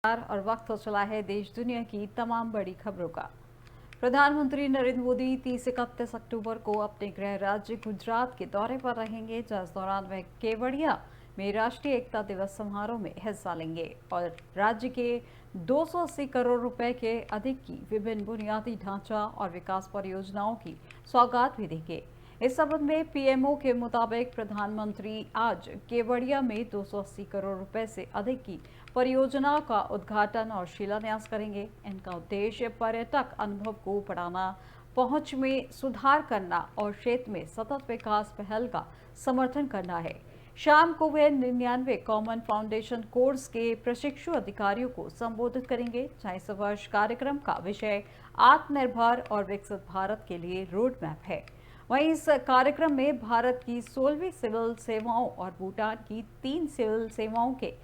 और वक्त हो चला है देश दुनिया की तमाम बड़ी खबरों का। प्रधानमंत्री नरेंद्र मोदी 30-31 अक्टूबर को अपने गृह राज्य गुजरात के दौरे पर रहेंगे, जिस दौरान वह केवड़िया में राष्ट्रीय एकता दिवस समारोह में हिस्सा लेंगे और राज्य के 280 करोड़ रुपए के अधिक की विभिन्न बुनियादी ढांचा और विकास परियोजनाओं की सौगात भी देंगे। इस संबंध में पीएमओ के मुताबिक प्रधानमंत्री आज केवड़िया में 280 करोड़ रुपए से अधिक की परियोजना का उद्घाटन और शिलान्यास करेंगे। इनका उद्देश्य पर्यटक अनुभव को बढ़ाना, पहुंच में सुधार करना और क्षेत्र में सतत विकास पहल का समर्थन करना है। शाम को वे 99 कॉमन फाउंडेशन कोर्स के प्रशिक्षु अधिकारियों को संबोधित करेंगे, जहां इस वर्ष कार्यक्रम का विषय आत्मनिर्भर और विकसित भारत के लिए रोड मैप है। वहीं इस कार्यक्रम में भारत की 16वीं सिविल सेवाओं और भूटान की 3 सिविल सेवाओं के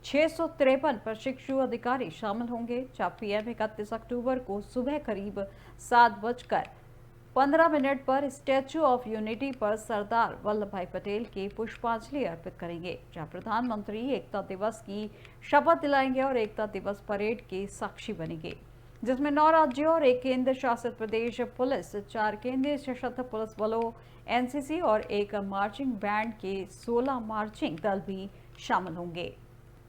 653 प्रशिक्षु अधिकारी शामिल होंगे। जहां पीएम 31 अक्टूबर को सुबह करीब 7:15 पर स्टैच्यू ऑफ यूनिटी पर सरदार वल्लभ भाई पटेल के पुष्पांजलि अर्पित करेंगे, जहां प्रधानमंत्री एकता दिवस की शपथ दिलाएंगे और एकता दिवस परेड के साक्षी बनेंगे, जिसमें 9 राज्यों और 1 केंद्र शासित प्रदेश पुलिस, 4 केंद्रीय सशस्त्र पुलिस बलों एनसीसी और 1 मार्चिंग बैंड के 16 मार्चिंग दल भी शामिल होंगे।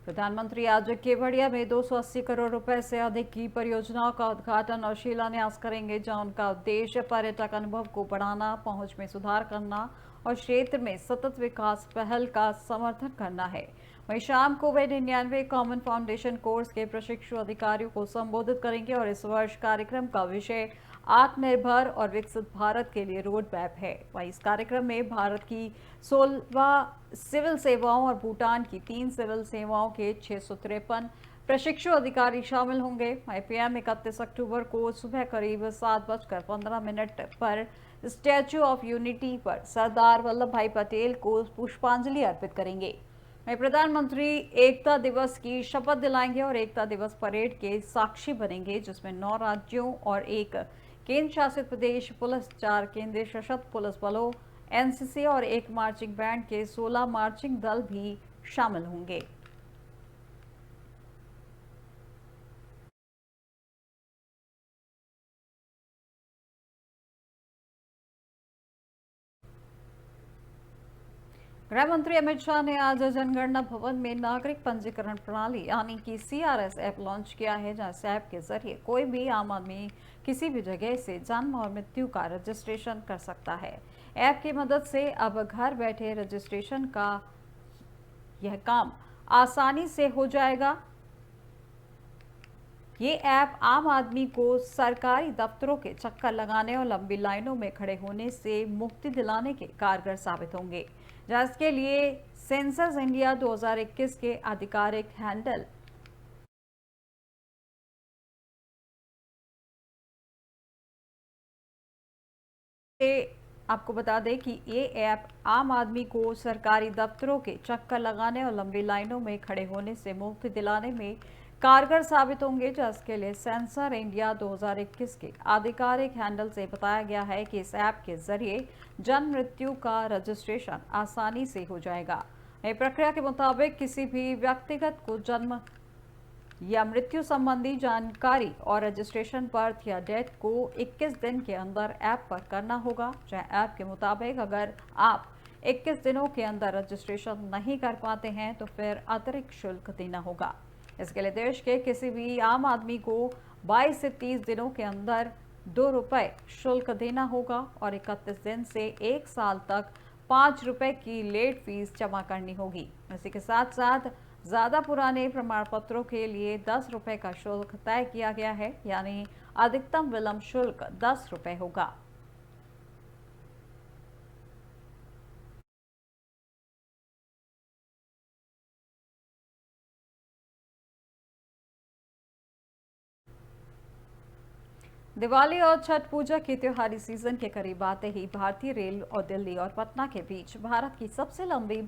प्रधानमंत्री आज केवड़िया में 280 करोड़ रुपए से अधिक की परियोजनाओं का उद्घाटन और शिलान्यास करेंगे, जहां उनका उद्देश्य पर्यटक अनुभव को बढ़ाना, पहुंच में सुधार करना और क्षेत्र में सतत विकास पहल का समर्थन करना है। वहीं शाम को वे 99 कॉमन फाउंडेशन कोर्स के प्रशिक्षु अधिकारियों को संबोधित करेंगे और इस वर्ष कार्यक्रम का विषय आत्मनिर्भर और विकसित भारत के लिए रोड मैप है। वहीं इस कार्यक्रम में भारत की 16 सिविल सेवाओं और भूटान की 3 सिविल सेवाओं के 653 प्रशिक्षु अधिकारी शामिल होंगे। पीएम 31 अक्टूबर को सुबह करीब 7:15 पर स्टैच्यू ऑफ यूनिटी पर सरदार वल्लभ भाई पटेल को पुष्पांजलि अर्पित करेंगे। प्रधानमंत्री एकता दिवस की शपथ दिलाएंगे और एकता दिवस परेड के साक्षी बनेंगे, जिसमें 9 राज्यों और 1 केंद्र शासित प्रदेश पुलिस, 4 केंद्रीय सशस्त्र पुलिस बलों एनसीसी और 1 मार्चिंग बैंड के 16 मार्चिंग दल भी शामिल होंगे। गृह मंत्री अमित शाह ने आज जनगणना भवन में नागरिक पंजीकरण प्रणाली यानी कि सीआरएस ऐप लॉन्च किया है, जहां इस ऐप के जरिए कोई भी आम आदमी किसी भी जगह से जन्म और मृत्यु का रजिस्ट्रेशन कर सकता है। ऐप की मदद से अब घर बैठे रजिस्ट्रेशन का यह काम आसानी से हो जाएगा। ये ऐप आम आदमी को सरकारी दफ्तरों के चक्कर लगाने और लंबी लाइनों में खड़े होने से मुक्ति दिलाने के कारगर साबित होंगे, जहां इसके लिए सेंसस इंडिया 2021 के आधिकारिक हैंडल आपको बता दें कि ये ऐप आम आदमी को सरकारी दफ्तरों के चक्कर लगाने और लंबी लाइनों में खड़े होने से मुक्ति दिलाने में कारगर साबित होंगे, जिसके लिए सेंसर इंडिया 2021 के आधिकारिक हैंडल से बताया गया है कि इस ऐप के जरिए जन्म मृत्यु का रजिस्ट्रेशन आसानी से हो जाएगा। नई प्रक्रिया के मुताबिक किसी भी व्यक्तिगत को जन्म या मृत्यु संबंधी जानकारी और रजिस्ट्रेशन बर्थ या डेथ को 21 दिन के अंदर ऐप पर करना होगा। जहां ऐप के मुताबिक अगर आप 21 दिनों के अंदर रजिस्ट्रेशन नहीं कर पाते हैं तो फिर अतिरिक्त शुल्क देना होगा। इसके लिए देश के किसी भी आम आदमी को 22 से 30 दिनों के अंदर ₹2 शुल्क देना होगा और 31 दिन से 1 साल तक ₹5 की लेट फीस जमा करनी होगी। इसी के साथ साथ ज्यादा पुराने प्रमाण पत्रों के लिए ₹10 का शुल्क तय किया गया है, यानी अधिकतम विलंब शुल्क ₹10 होगा। दिवाली और छठ पूजा के त्योहारी सीजन के करीब आते ही भारतीय रेल और दिल्ली और पटना के बीच भारत की सबसे लंबी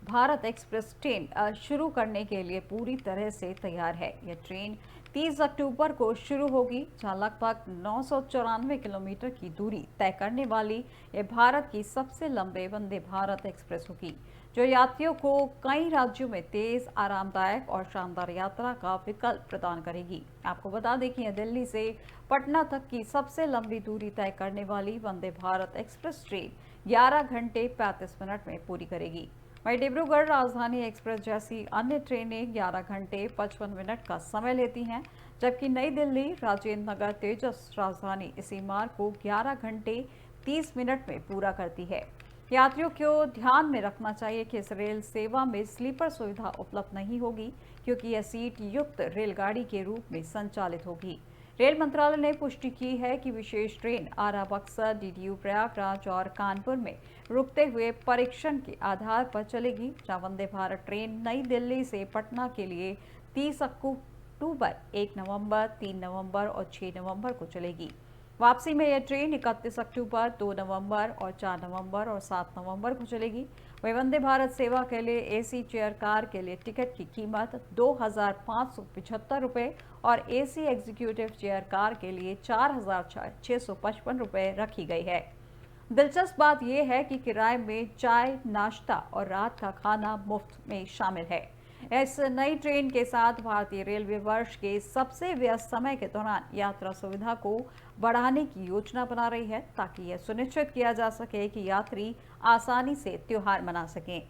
भारत एक्सप्रेस ट्रेन शुरू करने के लिए पूरी तरह से तैयार है। यह ट्रेन 30 अक्टूबर को शुरू होगी, जहां लगभग 994 किलोमीटर की दूरी तय करने वाली यह भारत की सबसे लंबे वंदे भारत एक्सप्रेस होगी, जो यात्रियों को कई राज्यों में तेज, आरामदायक और शानदार यात्रा का विकल्प प्रदान करेगी। आपको बता दें कि यह दिल्ली से पटना तक की सबसे लंबी दूरी तय करने वाली वंदे भारत एक्सप्रेस ट्रेन 11 घंटे 35 मिनट में पूरी करेगी। वहीं डिब्रूगढ़ राजधानी एक्सप्रेस जैसी अन्य ट्रेनें 11 घंटे 55 मिनट का समय लेती हैं, जबकि नई दिल्ली राजेंद्र नगर तेजस राजधानी इसी मार्ग को 11 घंटे 30 मिनट में पूरा करती है। यात्रियों को ध्यान में रखना चाहिए कि इस रेल सेवा में स्लीपर सुविधा उपलब्ध नहीं होगी, क्योंकि यह सीट युक्त रेलगाड़ी के रूप में संचालित होगी। रेल मंत्रालय ने पुष्टि की है कि विशेष ट्रेन आरा, बक्सर, डीडीयू प्रयागराज और कानपुर में रुकते हुए परीक्षण के आधार पर चलेगी, जहां वंदे भारत ट्रेन नई दिल्ली से पटना के लिए 30 अक्टूबर, 1 नवंबर, 3 नवंबर और 6 नवंबर को चलेगी। वापसी में यह ट्रेन 31 अक्टूबर, 2 नवंबर और 4 नवंबर और 7 नवंबर को चलेगी। वही वंदे भारत सेवा के लिए एसी चेयर कार के लिए टिकट की कीमत 2,575 रुपये और एसी एग्जीक्यूटिव चेयर कार के लिए 4,655 रुपये रखी गई है। दिलचस्प बात यह है कि किराए में चाय, नाश्ता और रात का खाना मुफ्त में शामिल है। इस नई ट्रेन के साथ भारतीय रेलवे वर्ष के सबसे व्यस्त समय के दौरान यात्रा सुविधा को बढ़ाने की योजना बना रही है, ताकि यह सुनिश्चित किया जा सके कि यात्री आसानी से त्योहार मना सकें।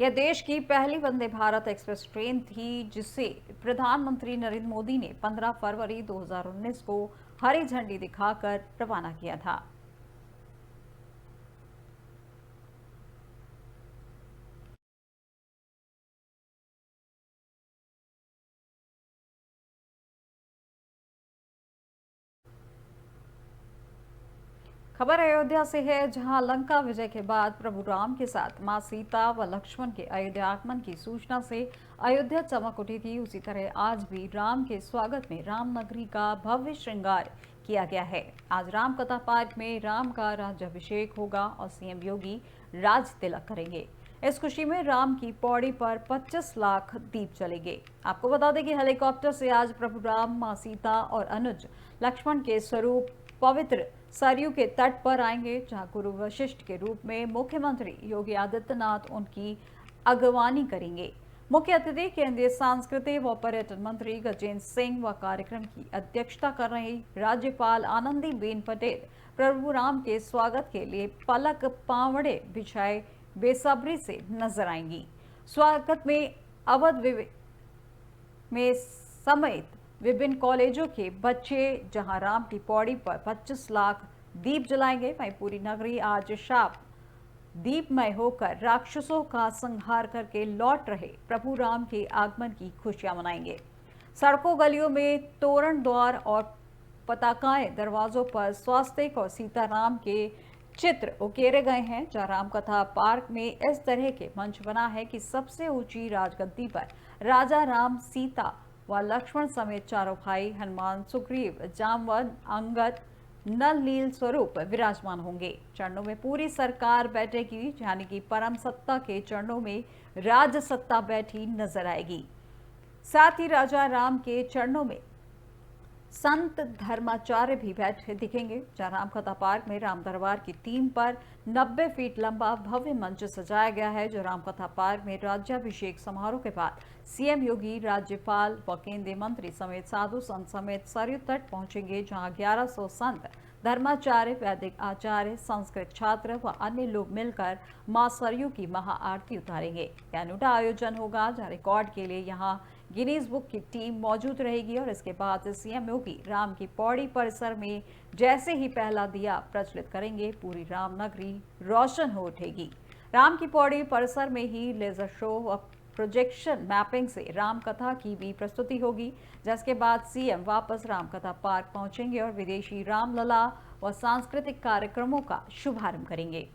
यह देश की पहली वंदे भारत एक्सप्रेस ट्रेन थी, जिसे प्रधानमंत्री नरेंद्र मोदी ने 15 फरवरी 2019 को हरी झंडी दिखाकर रवाना किया था। खबर अयोध्या से है, जहां लंका विजय के बाद प्रभु राम के साथ मां सीता व लक्ष्मण के अयोध्या आगमन की सूचना से अयोध्या चमक उठी थी। उसी तरह आज भी राम के स्वागत में राम नगरी का भव्य श्रृंगार किया गया है। आज राम कथा पार्क में राम का राज्याभिषेक होगा और सीएम योगी राज तिलक करेंगे। इस खुशी में राम की पौड़ी पर 25 लाख दीप जलेंगे। आपको बता दें कि हेलीकॉप्टर से आज प्रभु राम, मां सीता और अनुज लक्ष्मण के स्वरूप पवित्र सरयू के तट पर आएंगे, जहां गुरु वशिष्ठ के रूप में मुख्यमंत्री योगी आदित्यनाथ उनकी अगवानी करेंगे। मुख्य अतिथि केंद्रीय सांस्कृतिक व पर्यटन मंत्री गजेंद्र सिंह व कार्यक्रम की अध्यक्षता कर रही राज्यपाल आनंदीबेन पटेल प्रभु राम के स्वागत के लिए पलक पावड़े बिछाए बेसब्री से नजर आएंगी। स्वागत में अवध में समेत विभिन्न कॉलेजों के बच्चे जहां राम की पौड़ी पर 25 लाख दीप जलाएंगे, वहीं पूरी नगरी आज शाम दीपमय होकर राक्षसों का संहार करके लौट रहे प्रभु राम के आगमन की खुशियां मनाएंगे। सड़कों गलियों में तोरण द्वार और पताकाएं दरवाजों पर स्वास्तिक और सीताराम के चित्र उकेरे गए हैं। जहां रामकथा पार्क में इस तरह के मंच बना है कि सबसे ऊंची राजगद्दी पर राजा राम, सीता व लक्ष्मण समेत चारों भाई हनुमान, सुग्रीव, जामवंत, अंगद, नल नील स्वरूप विराजमान होंगे। चरणों में पूरी सरकार बैठेगी, यानी कि परम सत्ता के चरणों में राज सत्ता बैठी नजर आएगी। साथ ही राजा राम के चरणों में संत धर्माचार्य भी बैठे दिखेंगे। जहां रामकथा पार्क में राम दरबार की थीम पर 90 फीट लंबा भव्य मंच सजाया गया है, जो रामकथा पार्क में राज्याभिषेक समारोह के बाद सीएम योगी, राज्यपाल व केंद्रीय मंत्री समेत साधु संत समेत सरयू तट पहुंचेंगे, जहां 1100 संत, धर्माचार्य, वैदिक आचार्य, संस्कृत छात्र व अन्य लोग मिलकर मां सरयू की महाआरती उतारेंगे। यह अनूठा आयोजन होगा, जहां रिकॉर्ड के लिए यहां गिनीज बुक की टीम मौजूद रहेगी और इसके बाद सीएम योगी राम की पौड़ी परिसर में जैसे ही पहला दिया प्रज्वलित करेंगे, पूरी राम नगरी रोशन हो उठेगी। राम की पौड़ी परिसर में ही लेजर शो व प्रोजेक्शन मैपिंग से राम कथा की भी प्रस्तुति होगी, जिसके बाद सीएम वापस रामकथा पार्क पहुंचेंगे और विदेशी रामलला व सांस्कृतिक कार्यक्रमों का शुभारंभ करेंगे।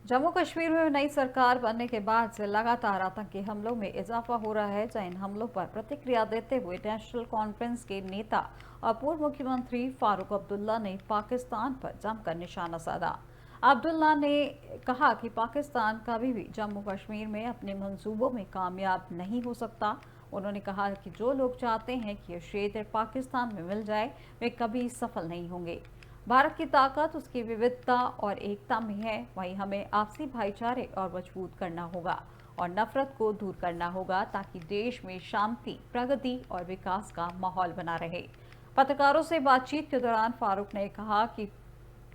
जम्मू कश्मीर में नई सरकार बनने के बाद से लगातार आतंकी हमलों में इजाफा हो रहा है। इन हमलों पर प्रतिक्रिया देते हुए नेशनल कॉन्फ्रेंस के नेता और पूर्व मुख्यमंत्री फारूक अब्दुल्ला ने पाकिस्तान पर जमकर निशाना साधा। अब्दुल्ला ने कहा कि पाकिस्तान कभी भी जम्मू कश्मीर में अपने मंसूबों में कामयाब नहीं हो सकता। उन्होंने कहा कि जो लोग चाहते हैं कि यह क्षेत्र पाकिस्तान में मिल जाए, वे कभी सफल नहीं होंगे। भारत की ताकत उसकी विविधता और एकता में है। वहीं हमें आपसी भाईचारे और मजबूत करना होगा और नफरत को दूर करना होगा ताकि देश में शांति, प्रगति और विकास का माहौल बना रहे। पत्रकारों से बातचीत के दौरान फारूक ने कहा कि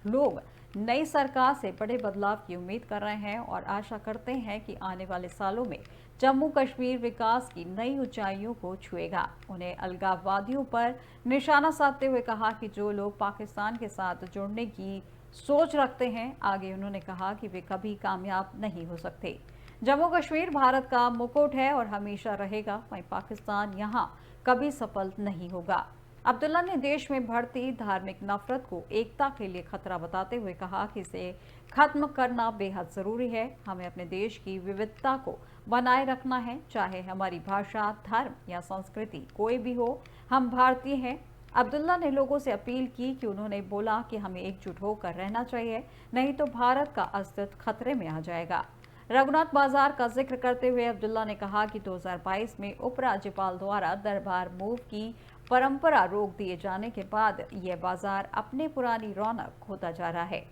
लोग नई सरकार से बड़े बदलाव की उम्मीद कर रहे हैं और आशा करते हैं कि आने वाले सालों में जम्मू कश्मीर विकास की नई ऊंचाइयों को छुएगा। उन्हें अलगाववादियों पर निशाना साधते हुए कहा कि जो लोग पाकिस्तान के साथ जुड़ने की सोच रखते हैं, आगे उन्होंने कहा कि वे कभी कामयाब नहीं हो सकते। जम्मू कश्मीर भारत का मुकुट है और हमेशा रहेगा। वहीं पाकिस्तान यहाँ कभी सफल नहीं होगा। अब्दुल्ला ने देश में बढ़ती धार्मिक नफरत को एकता के लिए खतरा बताते हुए कहा कि इसे खत्म करना बेहद जरूरी है। हमें अपने देश की विविधता को बनाए रखना है, चाहे हमारी भाषा, धर्म या संस्कृति कोई भी हो, हम भारतीय हैं। अब्दुल्ला ने लोगों से अपील की कि उन्होंने बोला कि हमें एकजुट होकर रहना चाहिए, नहीं तो भारत का अस्तित्व खतरे में आ जाएगा। रघुनाथ बाजार का जिक्र करते हुए अब्दुल्ला ने कहा कि 2022 में उपराज्यपाल द्वारा दरबार मूव की परंपरा रोक दिए जाने के बाद यह बाजार अपनी पुरानी रौनक खोता जा रहा है।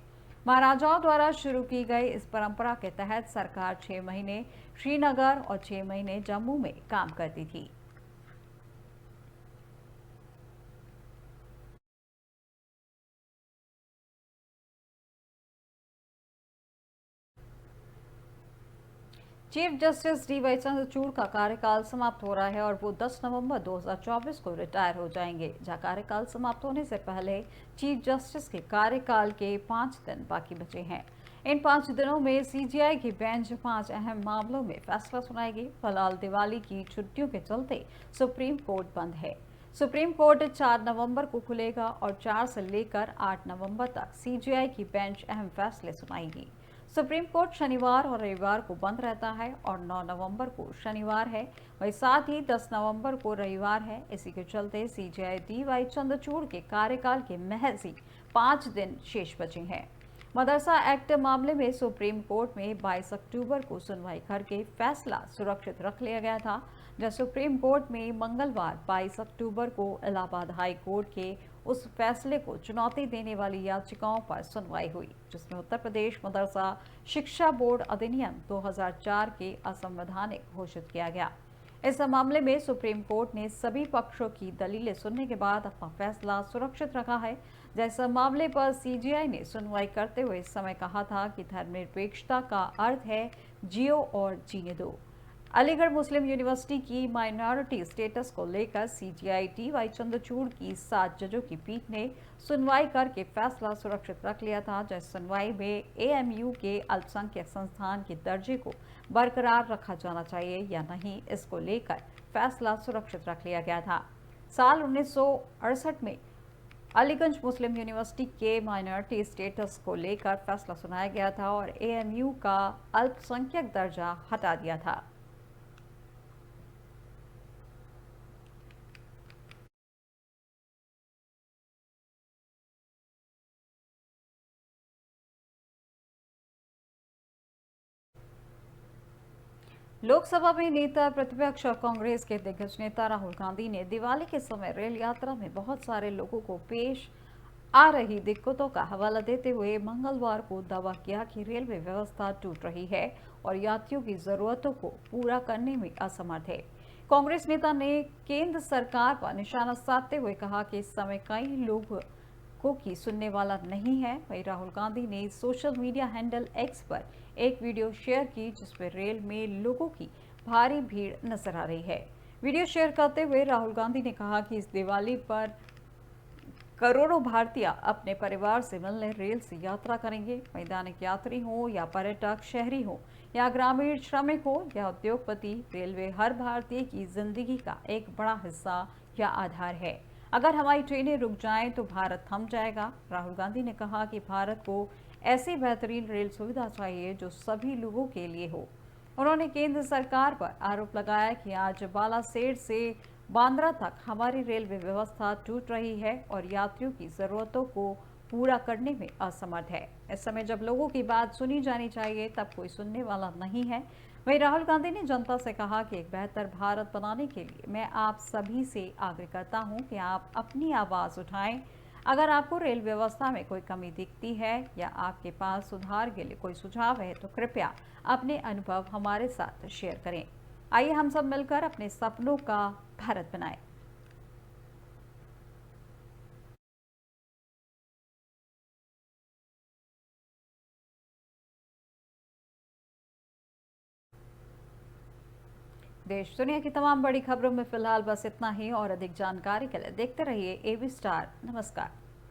महाराजाओं द्वारा शुरू की गई इस परंपरा के तहत सरकार 6 महीने श्रीनगर और 6 महीने जम्मू में काम करती थी। Chief justice D.Y.. चंद्रचूड़ का कार्यकाल समाप्त हो रहा है और वो 10 नवंबर 2024 को रिटायर हो जाएंगे। जहां कार्यकाल समाप्त होने से पहले चीफ जस्टिस के कार्यकाल के 5 दिन बाकी बचे हैं। इन 5 दिनों में सीजीआई की बेंच 5 अहम मामलों में फैसला सुनाएगी। फिलहाल दिवाली की छुट्टियों के चलते सुप्रीम कोर्ट बंद है। सुप्रीम कोर्ट 4 नवंबर को खुलेगा और 4 से लेकर 8 नवंबर तक सीजीआई की बेंच अहम फैसले सुनाएगी। सुप्रीम कोर्ट शनिवार और रविवार को बंद रहता है और 9 नवंबर को शनिवार है, वहीं साथ ही 10 नवंबर को रविवार है। इसी के चलते सीजीआई डी.वाई. चंद्रचूड़ के कार्यकाल के महज ही 5 दिन शेष बचे हैं। मदरसा एक्ट मामले में सुप्रीम कोर्ट में 22 अक्टूबर को सुनवाई करके फैसला सुरक्षित रख लिया गया था। जब सुप्रीम कोर्ट में मंगलवार 22 अक्टूबर को इलाहाबाद हाई कोर्ट के उस फैसले को चुनौती देने वाली याचिकाओं पर सुनवाई हुई, जिसमें उत्तर प्रदेश मदरसा शिक्षा बोर्ड अधिनियम 2004 के असंवैधानिक घोषित किया गया। इस मामले में सुप्रीम कोर्ट ने सभी पक्षों की दलीलें सुनने के बाद अपना फैसला सुरक्षित रखा है। जैसा मामले पर सीजीआई ने सुनवाई करते हुए इस समय कहा था कि धर्मनिरपेक्षता का अर्थ है जियो और जीने दो। अलीगढ़ मुस्लिम यूनिवर्सिटी की माइनॉरिटी स्टेटस को लेकर सीजीआई डी.वाई. चंद्रचूड़ की 7 जजों की पीठ ने सुनवाई करके फैसला सुरक्षित रख लिया था। जिस सुनवाई में एएमयू के अल्पसंख्यक संस्थान के दर्जे को बरकरार रखा जाना चाहिए या नहीं, इसको लेकर फैसला सुरक्षित रख लिया गया था। साल 1968 में अलीगंज मुस्लिम यूनिवर्सिटी के माइनॉरिटी स्टेटस को लेकर फैसला सुनाया गया था और एएमयू का अल्पसंख्यक दर्जा हटा दिया था। लोकसभा में नेता प्रतिपक्ष और कांग्रेस के दिग्गज नेता राहुल गांधी ने दिवाली के समय रेल यात्रा में बहुत सारे लोगों को पेश आ रही दिक्कतों का हवाला देते हुए मंगलवार को दावा किया कि रेलवे व्यवस्था टूट रही है और यात्रियों की जरूरतों को पूरा करने में असमर्थ है। कांग्रेस नेता ने केंद्र सरकार पर निशाना साधते हुए कहा कि इस समय कई लोगों की सुनने वाला नहीं है। वहीं राहुल गांधी ने सोशल मीडिया हैंडल एक्स पर एक वीडियो शेयर की जिसमें रेल में लोगों की भारी भीड़ नजर आ रही है। वीडियो शेयर करते हुए राहुल गांधी ने कहा कि इस दिवाली पर करोड़ों भारतीय अपने परिवार से मिलने रेल से यात्रा करेंगे। दैनिक यात्री हो या पर्यटक, शहरी हो या ग्रामीण श्रमिक हो या उद्योगपति, रेलवे हर भारतीय की जिंदगी का एक बड़ा हिस्सा या आधार है। अगर हमारी ट्रेनें रुक जाएं तो भारत थम जाएगा। राहुल गांधी ने कहा कि भारत को ऐसी बेहतरीन रेल सुविधा चाहिए जो सभी लोगों के लिए हो। उन्होंने केंद्र सरकार पर आरोप लगाया कि आज बालासेर से बांद्रा तक हमारी रेलवे व्यवस्था टूट रही है और यात्रियों की जरूरतों को पूरा करने में असमर्थ है। इस समय जब लोगों की बात सुनी जानी चाहिए तब कोई सुनने वाला नहीं है। वहीं राहुल गांधी ने जनता से कहा कि एक बेहतर भारत बनाने के लिए मैं आप सभी से आग्रह करता हूं कि आप अपनी आवाज उठाएं। अगर आपको रेल व्यवस्था में कोई कमी दिखती है या आपके पास सुधार के लिए कोई सुझाव है तो कृपया अपने अनुभव हमारे साथ शेयर करें। आइए हम सब मिलकर अपने सपनों का भारत बनाएं। देश दुनिया की तमाम बड़ी खबरों में फिलहाल बस इतना ही और अधिक जानकारी के लिए देखते रहिए एबी स्टार। नमस्कार।